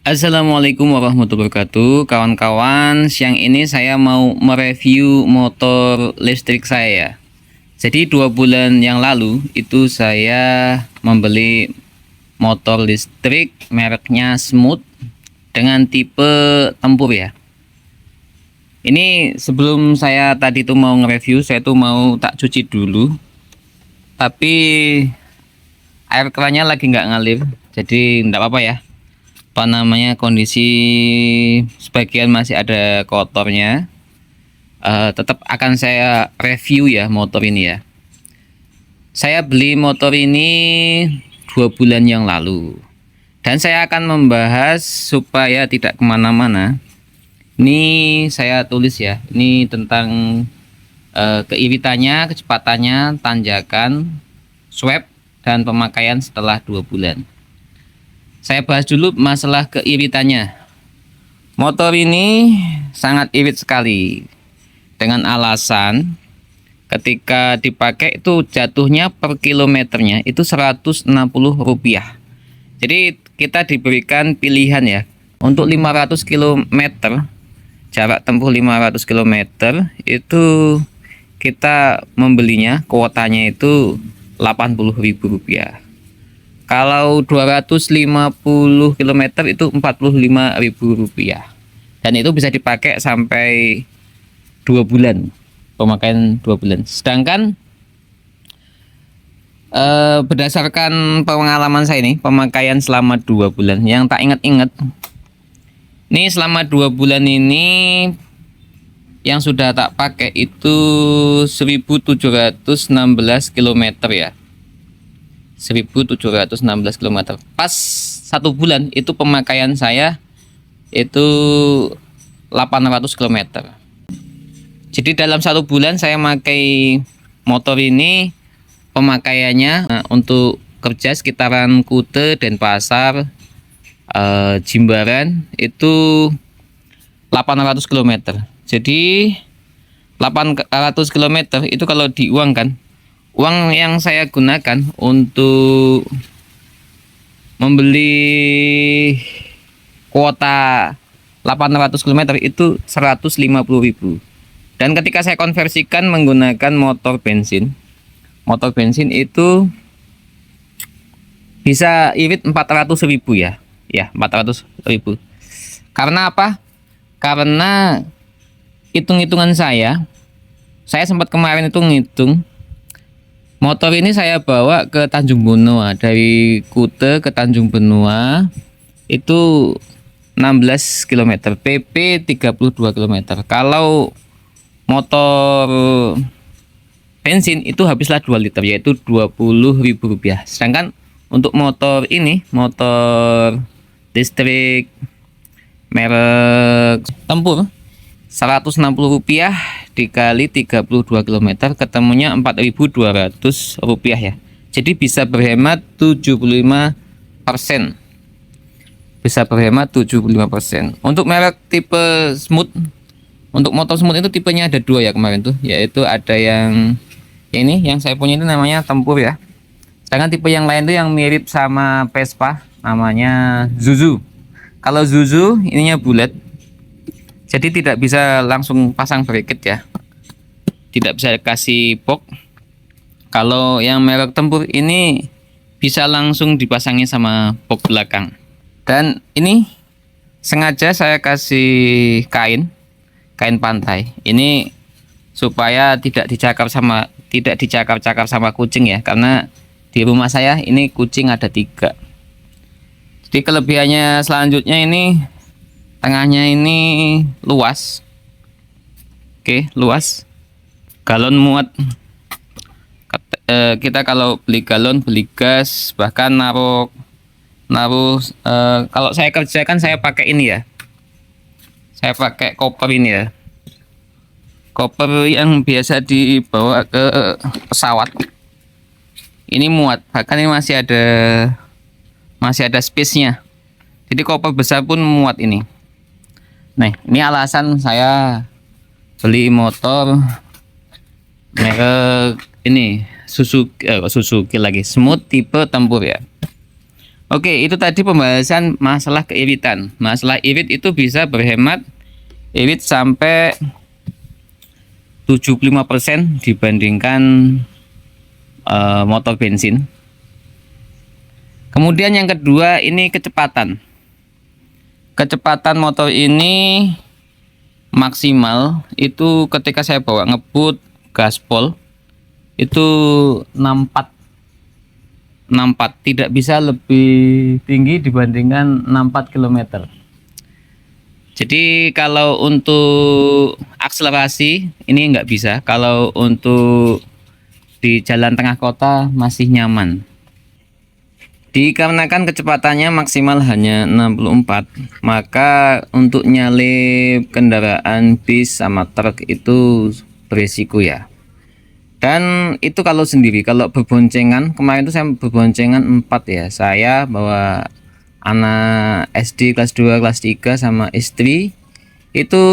Assalamualaikum warahmatullahi wabarakatuh. Kawan-kawan, siang ini saya mau mereview motor listrik saya. Jadi 2 bulan yang lalu itu saya membeli motor listrik mereknya Smooth dengan tipe tempur ya. Ini sebelum saya tadi tuh mau nge-review, saya tuh mau tak cuci dulu. Tapi air kerannya lagi nggak ngalir, jadi nggak apa-apa ya. Kondisi sebagian masih ada kotornya. Tetap akan saya review ya motor ini ya. Saya beli motor ini 2 bulan yang lalu, dan saya akan membahas supaya tidak kemana-mana. Ini saya tulis ya, ini tentang keiritannya, kecepatannya, tanjakan, swap, dan pemakaian setelah 2 bulan. Saya bahas dulu masalah keiritannya. Motor ini sangat irit sekali, dengan alasan ketika dipakai itu jatuhnya per kilometernya itu Rp160. Jadi kita diberikan pilihan ya, untuk 500 km, jarak tempuh 500 km itu kita membelinya, kuotanya itu Rp80.000. Kalau 250 km itu Rp45.000, dan itu bisa dipakai sampai 2 bulan, pemakaian 2 bulan. Sedangkan berdasarkan pengalaman saya ini, pemakaian selama 2 bulan yang tak ingat-ingat, ini selama 2 bulan ini yang sudah tak pakai itu 1716 km ya. 1716 km. Pas 1 bulan itu pemakaian saya itu 800 km. Jadi dalam 1 bulan saya pakai motor ini, pemakaiannya untuk kerja sekitaran Kute, Denpasar, Jimbaran itu 800 km. Jadi 800 km itu kalau diuangkan, uang yang saya gunakan untuk membeli kuota 800 km itu Rp150.000. Dan ketika saya konversikan menggunakan motor bensin itu bisa irit 400.000 ya. Ya, 400.000. Karena apa? Karena hitung-hitungan saya sempat kemarin itu ngitung. Motor ini saya bawa ke Tanjung Benoa, dari Kute ke Tanjung Benoa itu 16 km, PP 32 km. Kalau motor bensin itu habislah 2 liter, yaitu Rp20.000. Sedangkan untuk motor ini, motor listrik merek tempur, Rp160 dikali 32 km ketemunya Rp4.200 ya. Jadi bisa berhemat 75%. Bisa berhemat 75%. Untuk merek tipe Smooth, untuk motor Smooth itu tipenya ada 2 ya kemarin tuh, yaitu ada yang ini yang saya punya itu namanya tempur ya. Sedangkan tipe yang lain tuh yang mirip sama Vespa namanya Zuzu. Kalau Zuzu ininya bulat, jadi tidak bisa langsung pasang bracket ya, tidak bisa kasih box. Kalau yang merek tempur ini bisa langsung dipasangin sama box belakang. Dan ini sengaja saya kasih kain pantai ini supaya tidak dicakar-cakar sama kucing ya, karena di rumah saya ini kucing ada 3. Jadi kelebihannya selanjutnya ini, tengahnya ini luas. Oke, luas. Galon muat. Kita kalau beli galon, beli gas, bahkan naruh kalau saya kerjakan saya pakai ini ya. Saya pakai koper ini ya. Koper yang biasa dibawa ke pesawat. Ini muat, bahkan ini masih ada space-nya. Jadi koper besar pun muat ini. Nah, ini alasan saya beli motor merek ini Suzuki lagi, Smooth tipe tempur ya. Oke, itu tadi pembahasan masalah keiritan. Masalah irit itu bisa berhemat irit sampai 75% dibandingkan motor bensin. Kemudian yang kedua ini kecepatan. Kecepatan motor ini maksimal itu ketika saya bawa ngebut gaspol itu 64, tidak bisa lebih tinggi dibandingkan 64 km. Jadi kalau untuk akselerasi ini nggak bisa. Kalau untuk di jalan tengah kota masih nyaman. Dikarenakan kecepatannya maksimal hanya 64, maka untuk nyalip kendaraan bis sama truk itu berisiko ya. Dan itu kalau sendiri, kalau berboncengan, kemarin itu saya berboncengan 4 ya. Saya bawa anak SD kelas 2, kelas 3 sama istri. Itu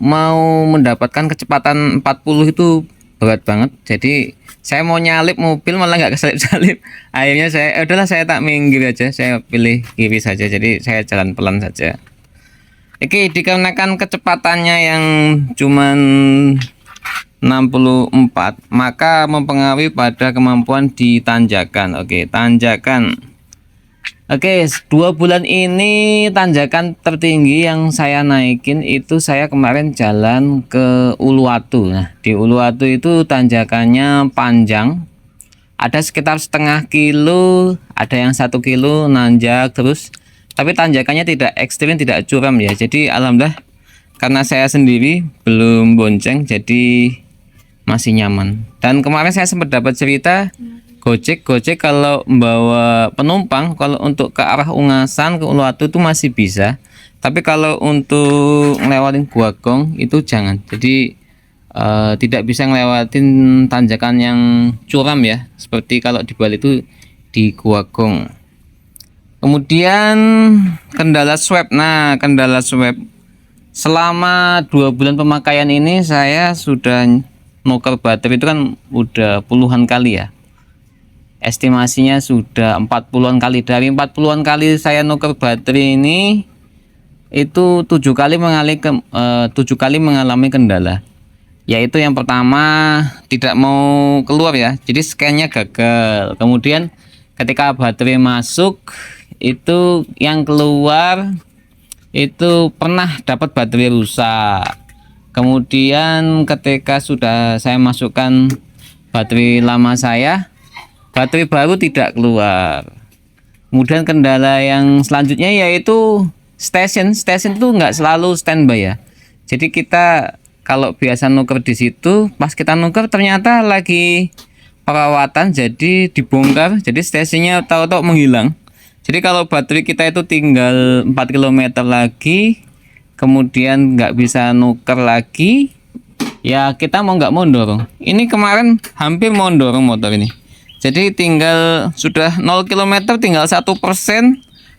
mau mendapatkan kecepatan 40 itu berat banget. Jadi saya mau nyalip mobil malah nggak kesalip-salip. Akhirnya udahlah saya tak minggir aja, saya pilih kiri saja. Jadi saya jalan pelan saja. Oke, dikarenakan kecepatannya yang cuman 64, maka mempengaruhi pada kemampuan di tanjakan. Oke, tanjakan. Oke, 2 bulan ini tanjakan tertinggi yang saya naikin itu saya kemarin jalan ke Uluwatu. Nah, di Uluwatu itu tanjakannya panjang. Ada sekitar setengah kilo, ada yang 1 kilo nanjak terus. Tapi tanjakannya tidak ekstrim, tidak curam ya. Jadi alhamdulillah karena saya sendiri belum bonceng jadi masih nyaman. Dan kemarin saya sempat dapat cerita Gojek kalau membawa penumpang, kalau untuk ke arah Ungasan ke Uluwatu itu masih bisa, tapi kalau untuk ngelewatin Guagong itu jangan. Jadi tidak bisa ngelewatin tanjakan yang curam ya, seperti kalau di Bali itu di Guagong. Kemudian kendala swab. Nah, kendala swab selama 2 bulan pemakaian ini saya sudah nuker baterai itu kan udah puluhan kali ya. Estimasinya sudah 40-an kali. Dari 40-an kali saya nuker baterai ini itu 7 kali mengalami kendala. Yaitu yang pertama tidak mau keluar ya. Jadi scan-nya gagal. Kemudian ketika baterai masuk itu yang keluar itu pernah dapat baterai rusak. Kemudian ketika sudah saya masukkan baterai lama saya, baterai baru tidak keluar. Kemudian kendala yang selanjutnya yaitu stasiun itu nggak selalu standby ya. Jadi kita kalau biasa nuker di situ, pas kita nuker ternyata lagi perawatan jadi dibongkar, jadi stasiunnya tahu-tahu menghilang. Jadi kalau baterai kita itu tinggal 4 km lagi, kemudian nggak bisa nuker lagi, ya kita mau nggak mau dorong. Ini kemarin hampir mau dorong motor ini. Jadi tinggal sudah 0 km, tinggal 1%,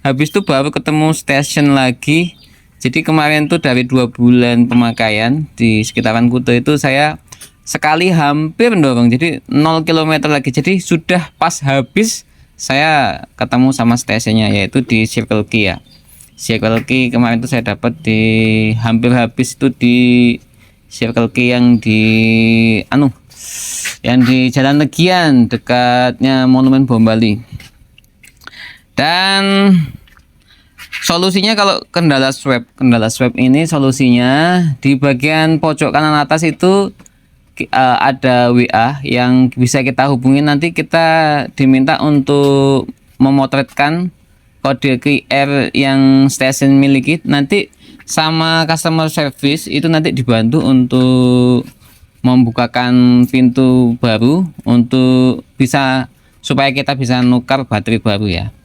habis itu baru ketemu stasiun lagi. Jadi kemarin tuh dari 2 bulan pemakaian di sekitaran Kuto itu saya sekali hampir dorong, jadi 0 km lagi. Jadi sudah pas habis saya ketemu sama stasiunnya yaitu di Circle K ya. Circle K kemarin itu saya dapat di hampir habis itu di Circle K yang di Jalan Legian dekatnya Monumen Bom Bali. Dan solusinya kalau kendala swab ini solusinya di bagian pojok kanan atas itu ada WA yang bisa kita hubungi. Nanti kita diminta untuk memotretkan kode QR yang stasiun miliki. Nanti sama customer service itu nanti dibantu untuk membukakan pintu baru untuk supaya kita bisa nukar baterai baru ya.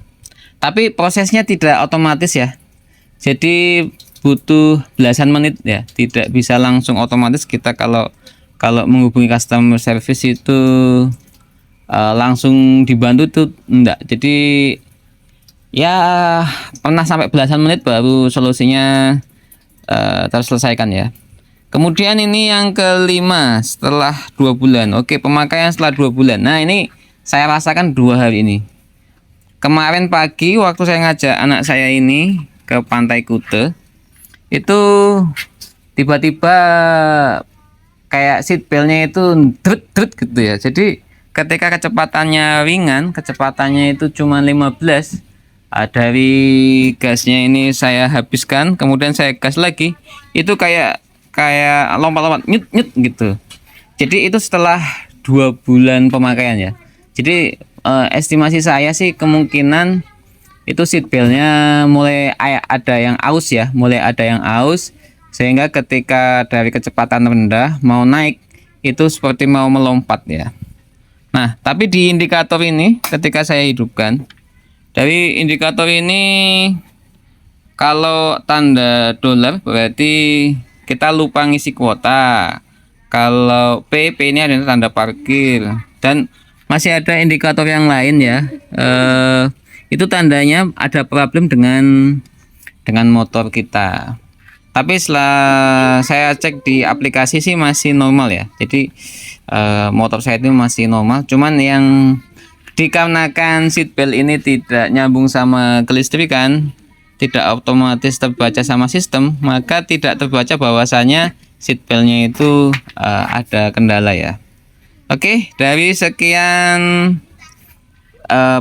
Tapi prosesnya tidak otomatis ya. Jadi butuh belasan menit ya. Tidak bisa langsung otomatis kita kalau menghubungi customer service itu langsung dibantu tuh enggak. Jadi ya pernah sampai belasan menit baru solusinya terselesaikan ya. Kemudian ini yang kelima setelah 2 bulan. Oke, pemakaian setelah 2 bulan. Nah, ini saya rasakan 2 hari ini. kemarin pagi waktu saya ngajak anak saya ini ke Pantai Kuta, itu tiba-tiba kayak seat beltnya itu drut gitu ya. Jadi ketika kecepatannya ringan, kecepatannya itu cuma 15, dari gasnya ini saya habiskan, kemudian saya gas lagi, itu kayak kayak lompat-lompat nyut nyut gitu. Jadi itu setelah 2 bulan pemakaian ya. Jadi estimasi saya sih kemungkinan itu seat beltnya mulai ada yang aus ya, mulai ada yang aus, sehingga ketika dari kecepatan rendah mau naik itu seperti mau melompat ya. Nah, tapi di indikator ini ketika saya hidupkan, dari indikator ini kalau tanda dolar berarti kita lupa ngisi kuota. Kalau P ini ada tanda parkir, dan masih ada indikator yang lain ya. Itu tandanya ada problem dengan motor kita. Tapi setelah saya cek di aplikasi sih masih normal ya. Jadi motor saya itu masih normal. Cuman yang dikarenakan seatbelt ini tidak nyambung sama kelistrikan, tidak otomatis terbaca sama sistem, maka tidak terbaca bahwasanya seatbeltnya itu ada kendala ya. Oke, dari sekian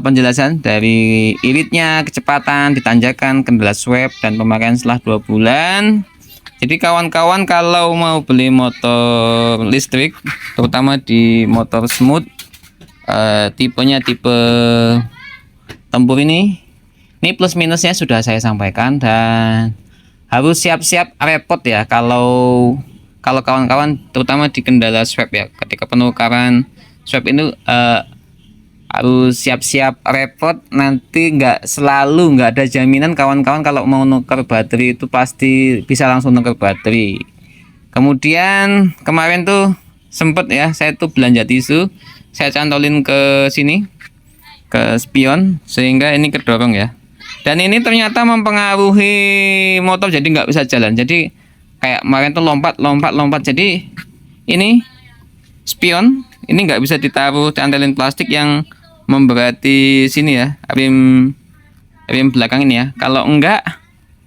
penjelasan dari iritnya, kecepatan, ditanjakan, kendala swab, dan pemakaian setelah 2 bulan. Jadi kawan-kawan kalau mau beli motor listrik, terutama di motor smooth, tipenya tipe Tempur ini plus minusnya sudah saya sampaikan, dan harus siap-siap repot ya kalau kawan-kawan terutama di kendala swab ya. Ketika penukaran swab itu harus siap-siap repot, nanti nggak ada jaminan kawan-kawan kalau mau nuker baterai itu pasti bisa langsung nuker baterai. Kemudian kemarin tuh sempet ya saya tuh belanja tisu, saya cantolin ke sini ke spion sehingga ini kedorong ya, dan ini ternyata mempengaruhi motor jadi nggak bisa jalan. Jadi kayak kemarin tuh lompat, jadi ini spion ini nggak bisa ditaruh cantelin plastik yang memberati sini ya, rim belakang ini ya. Kalau enggak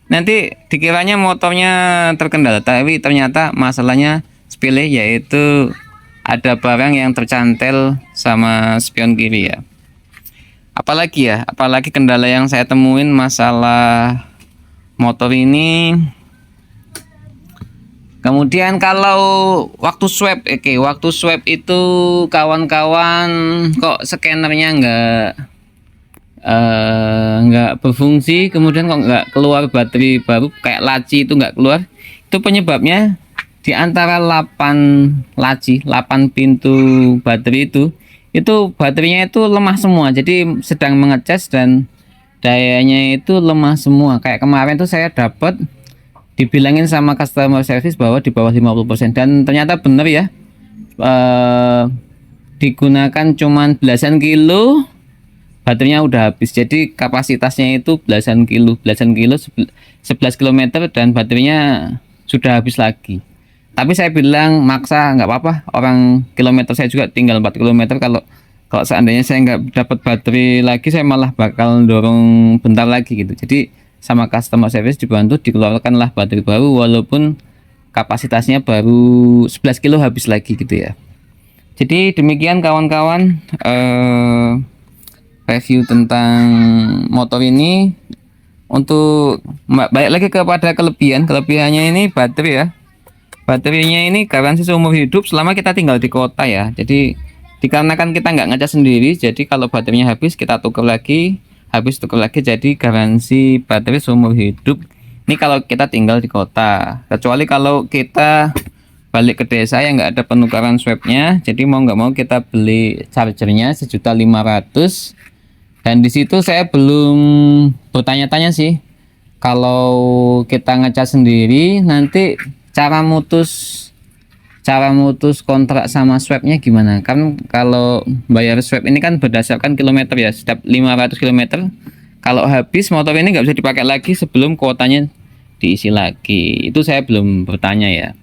nanti dikiranya motornya terkendala, tapi ternyata masalahnya sepele, yaitu ada barang yang tercantel sama spion kiri ya. Apalagi kendala yang saya temuin masalah motor ini. Kemudian kalau waktu swab, waktu swab itu kawan-kawan kok scannernya nggak berfungsi, kemudian kok nggak keluar baterai baru, kayak laci itu nggak keluar. Itu penyebabnya di antara 8 laci, 8 pintu baterai itu baterainya itu lemah semua. Jadi sedang mengecas dan dayanya itu lemah semua. Kayak kemarin tuh saya dapat dibilangin sama customer service bahwa di bawah 50%, dan ternyata bener ya. Digunakan cuman belasan kilo baterainya udah habis. Jadi kapasitasnya itu belasan kilo 11 km, dan baterainya sudah habis lagi. Tapi saya bilang maksa nggak apa-apa, orang kilometer saya juga tinggal 4 km. Kalau seandainya saya nggak dapat baterai lagi, saya malah bakal dorong bentar lagi gitu. Jadi sama customer service dibantu dikeluarkanlah baterai baru, walaupun kapasitasnya baru 11 kilo habis lagi gitu ya. Jadi demikian kawan-kawan review tentang motor ini. Untuk balik lagi kepada kelebihannya ini baterai ya. Baterainya ini garansi seumur hidup selama kita tinggal di kota ya. Jadi dikarenakan kita nggak ngecas sendiri, jadi kalau baterainya habis kita tukar lagi, jadi garansi baterai seumur hidup. Ini kalau kita tinggal di kota, kecuali kalau kita balik ke desa yang nggak ada penukaran swabnya, jadi mau nggak mau kita beli chargernya 1.500.000. Dan di situ saya belum bertanya-tanya sih, kalau kita ngecas sendiri nanti cara mutus kontrak sama swabnya gimana? Kan kalau bayar swab ini kan berdasarkan kilometer ya, setiap 500 km kalau habis motor ini nggak bisa dipakai lagi sebelum kuotanya diisi lagi. Itu saya belum bertanya ya.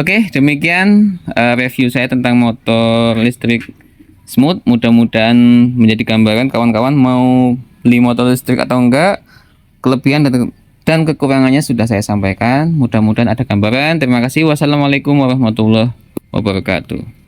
Oke, demikian review saya tentang motor listrik smooth. Mudah-mudahan menjadi gambaran kawan-kawan mau beli motor listrik atau enggak. Kelebihan dan kekurangannya sudah saya sampaikan. Mudah-mudahan ada gambaran. Terima kasih. Wassalamualaikum warahmatullahi wabarakatuh.